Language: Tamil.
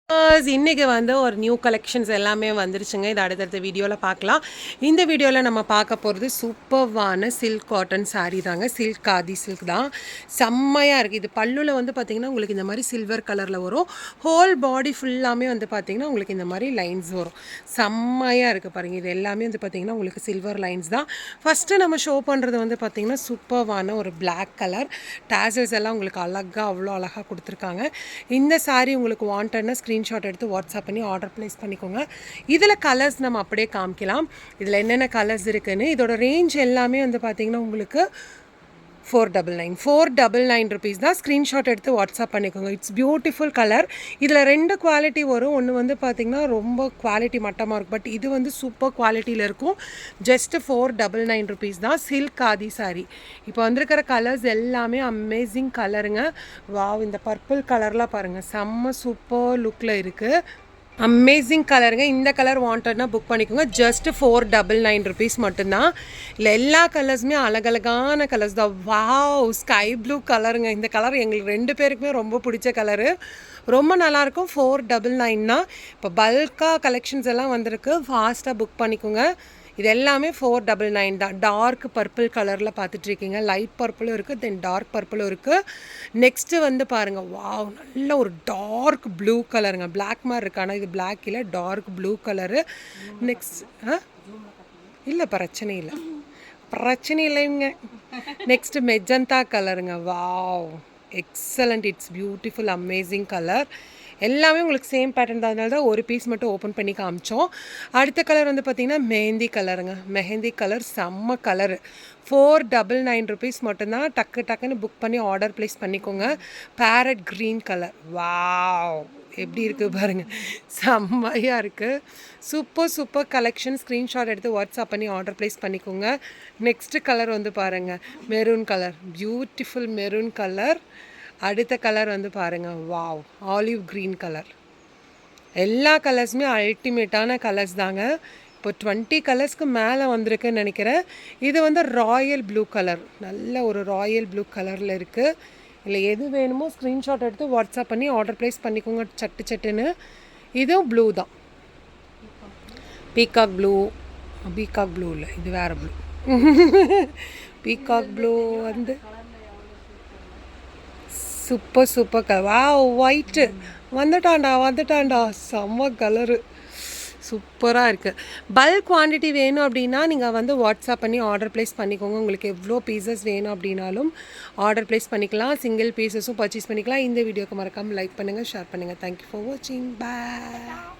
இன்றைக்கி வந்து ஒரு நியூ கலெக்ஷன்ஸ் எல்லாமே வந்துருச்சுங்க. இது அடுத்தடுத்த வீடியோவில் பார்க்கலாம். இந்த வீடியோவில் நம்ம பார்க்க போகிறது சூப்பர்வான சில்க் காட்டன் சாரீ தாங்க. சில்க் காதி சில்க் தான், செம்மையாக இருக்குது. இது பல்லுவில் வந்து பார்த்திங்கன்னா உங்களுக்கு இந்த மாதிரி சில்வர் கலரில் வரும். ஹோல் பாடி ஃபுல்லாமே வந்து பார்த்திங்கன்னா உங்களுக்கு இந்த மாதிரி லைன்ஸ் வரும். செம்மையாக இருக்குது பாருங்கள். இது எல்லாமே வந்து பார்த்திங்கன்னா உங்களுக்கு சில்வர் லைன்ஸ் தான். ஃபஸ்ட்டு நம்ம ஷோ பண்ணுறது வந்து பார்த்திங்கன்னா சூப்பர்வான ஒரு பிளாக் கலர் டேசல்ஸ் எல்லாம் உங்களுக்கு அழகாக அவ்வளோ அழகாக கொடுத்துருக்காங்க. இந்த சாரீ உங்களுக்கு வாண்டட்னா ஸ்க்ரீன்ஷாட் எடுத்து வாட்ஸ்அப் பண்ணி ஆர்டர் ப்ளேஸ் பண்ணிக்கோங்க. இதில் கலர்ஸ் நம்ம அப்படியே காமிக்கலாம். இதில் என்னென்ன கலர்ஸ் இருக்குதுன்னு. இதோட ரேஞ்ச் எல்லாமே வந்து பார்த்திங்கன்னா உங்களுக்கு 499 ருபீஸ் தான். ஸ்க்ரீன்ஷாட் எடுத்து வாட்ஸ்அப் பண்ணிக்கோங்க. It's beautiful colour. இதில் 2 குவாலிட்டி வரும். ஒன்று வந்து பார்த்திங்கன்னா ரொம்ப குவாலிட்டி மட்டமாக இருக்கும், பட் இது வந்து சூப்பர் குவாலிட்டியில் இருக்கும். ஜஸ்ட்டு 499 ருபீஸ் தான். சில்க் ஆதி சாரி. இப்போ வந்திருக்கிற கலர்ஸ் எல்லாமே அமேசிங் கலருங்க. வாவ், இந்த பர்பிள் கலர்லாம் பாருங்கள், செம்ம சூப்பர் லுக்கில் இருக்குது. அமேசிங் கலருங்க. இந்த கலர் வாண்டட்னா புக் பண்ணிக்கோங்க. ஜஸ்ட் 499 ருபீஸ் மட்டும்தான். இல்லை எல்லா கலர்ஸுமே அழகழகான கலர்ஸ் தான். வாவ், ஸ்கை ப்ளூ கலருங்க. இந்த கலர் எங்களுக்கு 2 பேருக்குமே ரொம்ப பிடிச்ச கலரு. ரொம்ப நல்லாயிருக்கும். 499 தான். இப்போ பல்காக கலெக்ஷன்ஸ் எல்லாம் வந்திருக்கு. ஃபாஸ்ட்டாக புக் பண்ணிக்கோங்க. இது எல்லாமே 499 தான். டார்க் பர்பிள் கலரில் பார்த்துட்ருக்கீங்க. லைட் பர்பிளும் இருக்குது, தென் டார்க் பர்பிளும் இருக்குது. நெக்ஸ்ட்டு வந்து பாருங்கள், வாவ், நல்ல ஒரு டார்க் ப்ளூ கலருங்க. பிளாக் மாதிரி இருக்கு, ஆனால் இது பிளாக் இல்லை, டார்க் ப்ளூ கலரு. நெக்ஸ்ட் இல்லை, பிரச்சனை இல்லைங்க. நெக்ஸ்ட்டு மெஜந்தா கலருங்க. Wow, excellent. It's beautiful amazing colour. எல்லாமே உங்களுக்கு சேம் பேட்டர்ன் தான், அதனால தான் ஒரு பீஸ் மட்டும் ஓப்பன் பண்ணி காமிச்சோம். அடுத்த கலர் வந்து பார்த்திங்கன்னா மெஹந்தி கலருங்க. மெஹந்தி கலர் செம்ம கலரு. 499 ருபீஸ் மட்டும்தான். டக்குன்னு புக் பண்ணி ஆர்டர் ப்ளேஸ் பண்ணிக்கோங்க. Farad green colour. வாவ், எப்படி இருக்குது பாருங்கள், செம்மையாக இருக்குது. Super collection. ஸ்க்ரீன்ஷாட் எடுத்து வாட்ஸ்அப் பண்ணி ஆர்டர் ப்ளேஸ் பண்ணிக்கோங்க. நெக்ஸ்ட்டு கலர் வந்து பாருங்கள், maroon colour. Beautiful maroon colour. அடுத்த கலர் வந்து பாருங்கள், வாவ், ஆலிவ் க்ரீன் கலர். எல்லா கலர்ஸுமே அல்டிமேட்டான கலர்ஸ் தாங்க. இப்போ 20 கலர்ஸ்க்கு மேலே வந்திருக்குன்னு நினைக்கிறேன். இது வந்து ராயல் ப்ளூ கலர். நல்ல ஒரு ராயல் ப்ளூ கலரில் இருக்குது. இல்லை எது வேணுமோ ஸ்க்ரீன்ஷாட் எடுத்து வாட்ஸ்அப் பண்ணி ஆர்டர் ப்ளேஸ் பண்ணிக்கோங்க சட்டுன்னு. இதுவும் ப்ளூ தான். பீகாக் ப்ளூ இல்லை, இது வேறு ப்ளூ. பீகாக் ப்ளூ வந்து சூப்பர் கலர். வா, ஒயிட்டு வந்துட்டான்டா. செம்ம கலரு, சூப்பராக இருக்குது. பல்க் குவான்டிட்டி வேணும் அப்படின்னா நீங்கள் வந்து வாட்ஸ்அப் பண்ணி ஆர்டர் ப்ளேஸ் பண்ணிக்கோங்க. உங்களுக்கு எவ்வளோ பீசஸ் வேணும் அப்படின்னாலும் ஆர்டர் ப்ளேஸ் பண்ணிக்கலாம். சிங்கிள் பீசஸும் பர்ச்சேஸ் பண்ணிக்கலாம். இந்த வீடியோக்கு மறக்காமல் லைக் பண்ணுங்கள், ஷேர் பண்ணுங்கள். தேங்க்யூ ஃபார் வாட்சிங். பாய்.